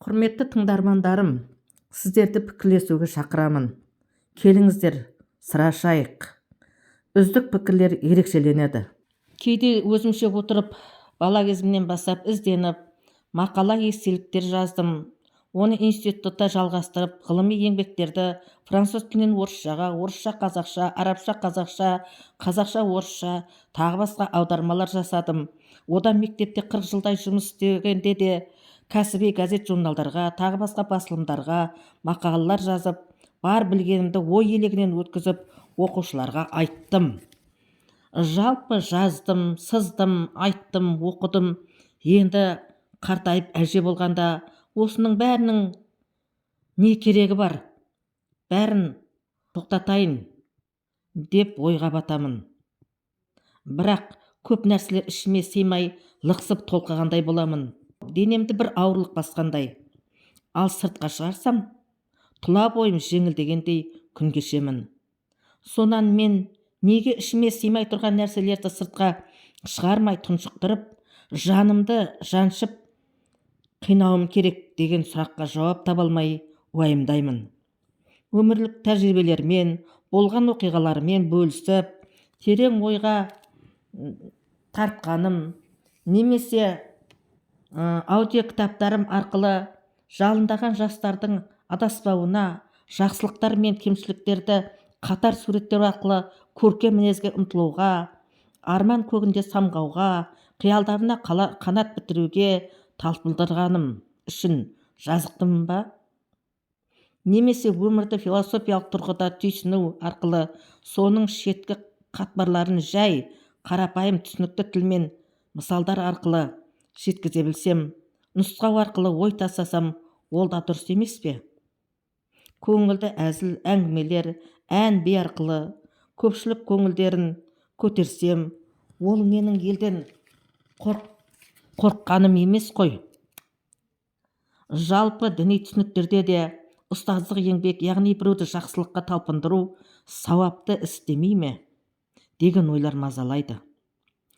Құрметті тыңдармандарым, сіздерді пікірлесуге шақырамын. Келіңіздер, сырашайық. Үздік пікірлер ерекшеленеді. Кейде өзімше отырып, бала кезімнен бастап ізденіп, мақала естеліктер жаздым. Оны институтта жалғастырып, ғылыми еңбектерді француз тілінен орысшаға, орысша қазақша, арабша қазақша, қазақша орысша, тағы басқа аудармалар жасадым. Одан мектепте 40 жылдай жұмыс істегенде де кәсіби газет журналдарға, тағы басқа басылымдарға мақалалар жазып, бар білгенімді ой елегінен өткізіп, оқушыларға айттым. Жалпы жаздым, сыздым, айттым, оқыдым. Енді қартайып әже болғанда осының бәрінің не керегі бар? Бәрін тоқтатайын деп ойға батамын. Бірақ көп нәрселер ішіме сыймай лықсып толқығандай боламын. Денемді бір ауырлық басқандай. Ал сыртқа шығарсам, тұла бойым жеңілдегендей күн кешемін. Сонан мен неге ішіме сыймай тұрған нәрселерді сыртқа шығармай тұншықтырып, жанымды жаншып қинауым керек деген сұраққа жауап таба алмай уайымдаймын. Өмірлік тәжірибелермен, болған оқиғалармен бөлісіп, терең ойға тартқаным, немесе аудио кітаптарым арқылы жалындаған жастардың адаспауына, жақсылықтар мен кемшіліктерді қатар суреттер арқылы көркем мінезге ұмтылуға, арман көгінде самғауға, қиялдарына қанат бітіруге талпындырғаным үшін жазықтым ба? Немесе өмірді философиялық тұрғыда түйсіну арқылы соның шеткі қатпарларын жай, қарапайым түсінікті тілмен мысалдар арқылы жеткізе білсем, нұсқау арқылы ой тастасам, ол да дұрыс емес пе? Көңілді әзіл әңгімелер, ән би арқылы көпшілік көңілдерін көтерсем, ол менің елден қорыққаным емес қой. Жалпы діни түсініктерде де ұстаздық еңбек, яғни біреуді жақсылыққа талпындыру сауапты іс демей ме деген ойлар мазалайды.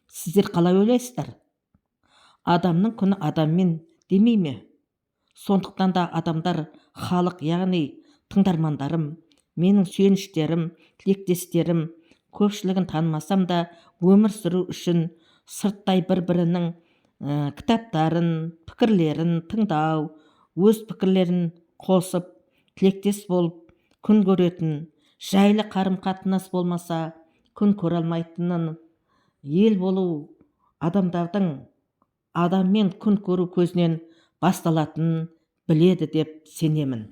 Сіздер қалай ойлайсыздар? Адамның күні адаммен демей ме? Сондықтан да адамдар, халық, яғни тыңдармандарым, менің сүйеніштерім, тілектестерім, көпшілігін танымасам да өмір сүру үшін сырттай бір-бірінің кітаптарын, пікірлерін тыңдау, өз пікірлерін қосып, тілектес болып, күн көретін, жайлы қарым-қатынас болмаса, күн көре алмайтынын, ел болу адамдардың адаммен күн көру көзінен басталатынын біледі деп сенемін.